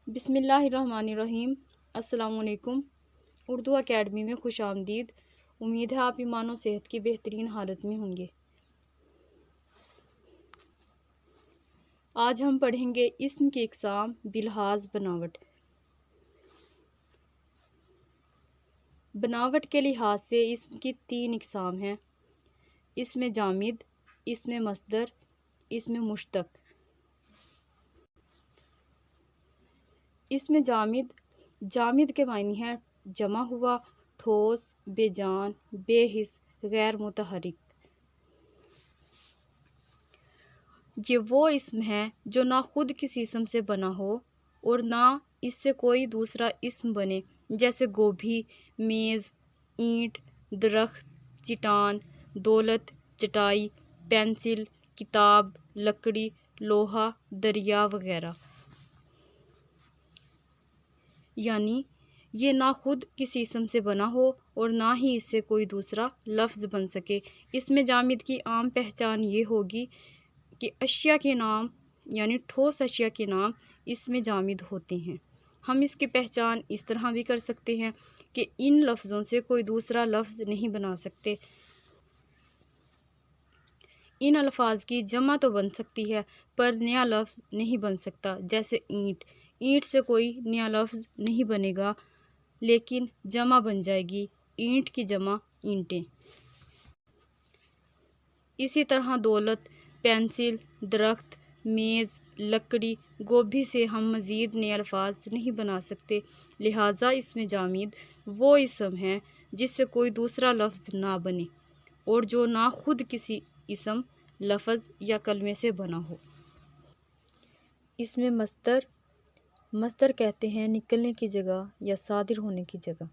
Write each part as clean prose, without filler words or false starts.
بسم اللہ الرحمن الرحیم۔ السلام علیکم۔ اردو اکیڈمی میں خوش آمدید۔ امید ہے آپ ایمان و صحت کی بہترین حالت میں ہوں گے۔ آج ہم پڑھیں گے اسم کی اقسام بلحاظ بناوٹ۔ بناوٹ کے لحاظ سے اسم کی 3 اقسام ہیں: اسم جامد، اسم مصدر، اسم مشتق۔ اسم جامد، جامد کے معنی ہے جمع ہوا، ٹھوس، بے جان، بے حس، غیر متحرک۔ یہ وہ اسم ہے جو نہ خود کسی اسم سے بنا ہو اور نہ اس سے کوئی دوسرا اسم بنے، جیسے گوبھی، میز، اینٹ، درخت، چٹان، دولت، چٹائی، پینسل، کتاب، لکڑی، لوہا، دریا وغیرہ۔ یعنی یہ نہ خود کسی اسم سے بنا ہو اور نہ ہی اس سے کوئی دوسرا لفظ بن سکے۔ اسم جامد کی عام پہچان یہ ہوگی کہ اشیاء کے نام یعنی ٹھوس اشیاء کے نام اسم جامد ہوتے ہیں۔ ہم اس کی پہچان اس طرح بھی کر سکتے ہیں کہ ان لفظوں سے کوئی دوسرا لفظ نہیں بنا سکتے۔ ان الفاظ کی جمع تو بن سکتی ہے پر نیا لفظ نہیں بن سکتا، جیسے اینٹ۔ اینٹ سے کوئی نیا لفظ نہیں بنے گا لیکن جمع بن جائے گی، اینٹ کی جمع اینٹیں۔ اسی طرح دولت، پینسل، درخت، میز، لکڑی، گوبھی سے ہم مزید نئے الفاظ نہیں بنا سکتے، لہٰذا اسم جامد وہ اسم ہے جس سے کوئی دوسرا لفظ نہ بنے اور جو نہ خود کسی اسم، لفظ یا کلمے سے بنا ہو۔ اسم مصدر، مصدر کہتے ہیں نکلنے کی جگہ یا صادر ہونے کی جگہ۔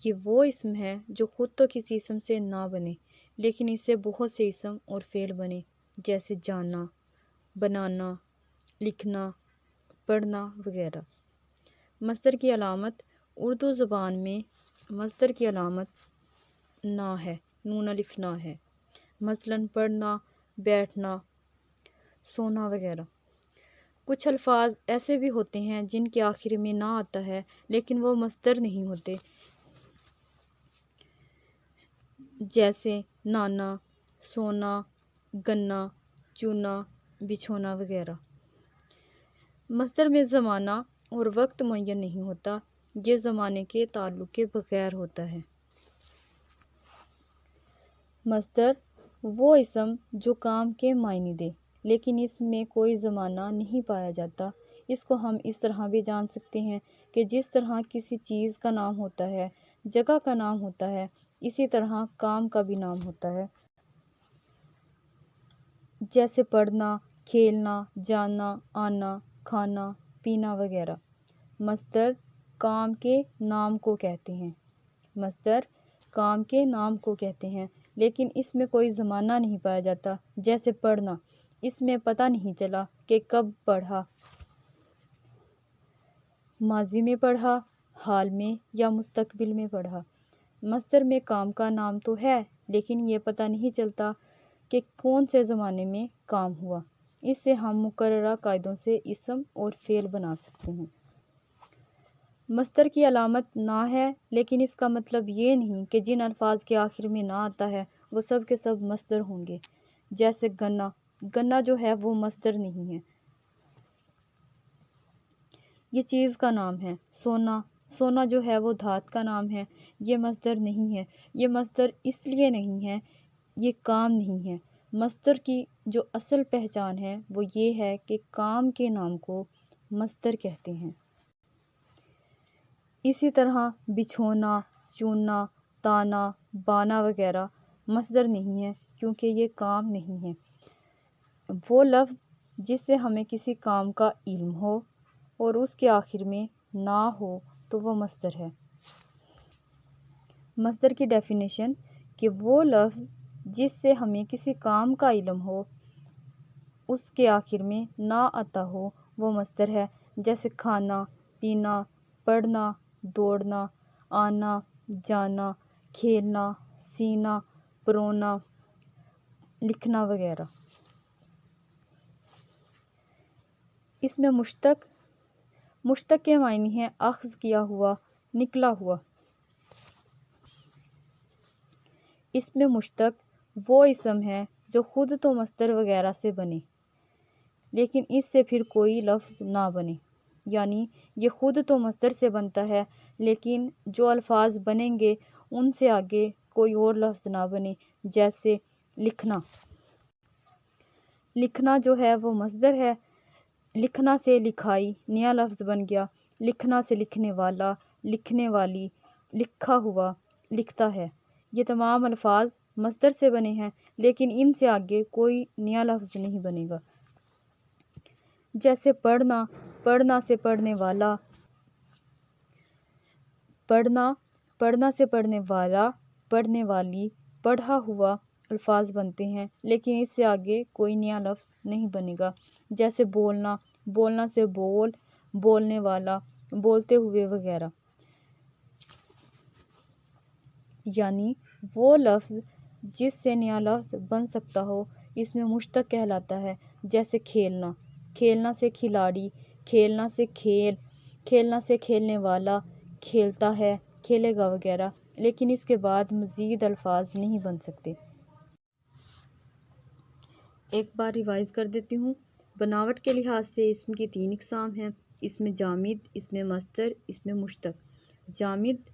یہ وہ اسم ہے جو خود تو کسی اسم سے نہ بنے لیکن اس سے بہت سے اسم اور فعل بنے، جیسے جانا، بنانا، لکھنا، پڑھنا وغیرہ۔ مصدر کی علامت، اردو زبان میں مصدر کی علامت نا ہے، نون الف نا ہے۔ مثلاً پڑھنا، بیٹھنا، سونا وغیرہ۔ کچھ الفاظ ایسے بھی ہوتے ہیں جن کے آخر میں نا آتا ہے لیکن وہ مصدر نہیں ہوتے، جیسے نانا، سونا، گنا، چونا، بچھونا وغیرہ۔ مصدر میں زمانہ اور وقت معین نہیں ہوتا، یہ زمانے کے تعلق کے بغیر ہوتا ہے۔ مصدر وہ اسم جو کام کے معنی دے لیکن اس میں کوئی زمانہ نہیں پایا جاتا۔ اس کو ہم اس طرح بھی جان سکتے ہیں کہ جس طرح کسی چیز کا نام ہوتا ہے، جگہ کا نام ہوتا ہے، اسی طرح کام کا بھی نام ہوتا ہے، جیسے پڑھنا، کھیلنا، جانا، آنا، کھانا، پینا وغیرہ۔ مصدر کام کے نام کو کہتے ہیں، مصدر کام کے نام کو کہتے ہیں لیکن اس میں کوئی زمانہ نہیں پایا جاتا، جیسے پڑھنا، اس میں پتہ نہیں چلا کہ کب پڑھا، ماضی میں پڑھا، حال میں یا مستقبل میں پڑھا۔ مصدر میں کام کا نام تو ہے لیکن یہ پتہ نہیں چلتا کہ کون سے زمانے میں کام ہوا۔ اس سے ہم مقررہ قاعدوں سے اسم اور فعل بنا سکتے ہیں۔ مصدر کی علامت نا ہے لیکن اس کا مطلب یہ نہیں کہ جن الفاظ کے آخر میں نا آتا ہے وہ سب کے سب مصدر ہوں گے، جیسے گنا، گنا جو ہے وہ مصدر نہیں ہے، یہ چیز کا نام ہے۔ سونا، سونا جو ہے وہ دھات کا نام ہے، یہ مصدر نہیں ہے۔ یہ مصدر اس لیے نہیں ہے، یہ کام نہیں ہے۔ مصدر کی جو اصل پہچان ہے وہ یہ ہے کہ کام کے نام کو مصدر کہتے ہیں۔ اسی طرح بچھونا، چوننا، تانا، بانا وغیرہ مصدر نہیں ہے کیونکہ یہ کام نہیں ہے۔ وہ لفظ جس سے ہمیں کسی کام کا علم ہو اور اس کے آخر میں نہ ہو تو وہ مصدر ہے۔ مصدر کی ڈیفینیشن کہ وہ لفظ جس سے ہمیں کسی کام کا علم ہو، اس کے آخر میں نہ آتا ہو، وہ مصدر ہے، جیسے کھانا، پینا، پڑھنا، دوڑنا، آنا، جانا، کھیلنا، سینا، پرونا، لکھنا وغیرہ۔ اس میں مشتق، مشتق کے معنی ہے اخذ کیا ہوا، نکلا ہوا۔ اسم مشتق وہ اسم ہے جو خود تو مصدر وغیرہ سے بنے لیکن اس سے پھر کوئی لفظ نہ بنے، یعنی یہ خود تو مصدر سے بنتا ہے لیکن جو الفاظ بنیں گے ان سے آگے کوئی اور لفظ نہ بنے، جیسے لکھنا۔ لکھنا جو ہے وہ مصدر ہے، لکھنا سے لکھائی نیا لفظ بن گیا، لکھنا سے لکھنے والا، لکھنے والی، لکھا ہوا، لکھتا ہے۔ یہ تمام الفاظ مصدر سے بنے ہیں لیکن ان سے آگے کوئی نیا لفظ نہیں بنے گا، جیسے پڑھنا، پڑھنا سے پڑھنے والا، پڑھنا، پڑھنا سے پڑھنے والا، پڑھنے والی، پڑھا ہوا الفاظ بنتے ہیں لیکن اس سے آگے کوئی نیا لفظ نہیں بنے گا، جیسے بولنا، بولنا سے بول، بولنے والا، بولتے ہوئے وغیرہ۔ یعنی وہ لفظ جس سے نیا لفظ بن سکتا ہو اس میں مشتق کہلاتا ہے، جیسے کھیلنا، کھیلنا سے کھلاڑی، کھیلنا سے کھیل، کھیلنا سے کھیلنے والا، کھیلتا ہے، کھیلے گا وغیرہ، لیکن اس کے بعد مزید الفاظ نہیں بن سکتے۔ ایک بار ریوائز کر دیتی ہوں۔ بناوٹ کے لحاظ سے اسم کی 3 اقسام ہیں: اسم جامد، اسم مصدر، اسم مشتق۔ جامد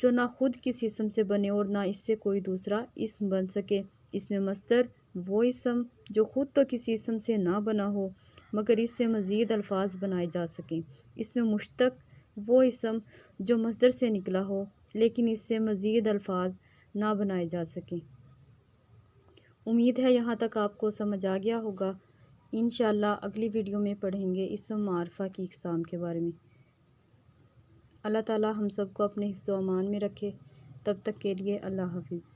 جو نہ خود کسی اسم سے بنے اور نہ اس سے کوئی دوسرا اسم بن سکے۔ اسم مصدر وہ اسم جو خود تو کسی اسم سے نہ بنا ہو مگر اس سے مزید الفاظ بنائے جا سکیں۔ اسم مشتق وہ اسم جو مصدر سے نکلا ہو لیکن اس سے مزید الفاظ نہ بنائے جا سکیں۔ امید ہے یہاں تک آپ کو سمجھ آ گیا ہوگا۔ انشاءاللہ اگلی ویڈیو میں پڑھیں گے اسم معرفہ کی اقسام کے بارے میں۔ اللہ تعالی ہم سب کو اپنے حفظ و امان میں رکھے۔ تب تک کے لیے اللہ حافظ۔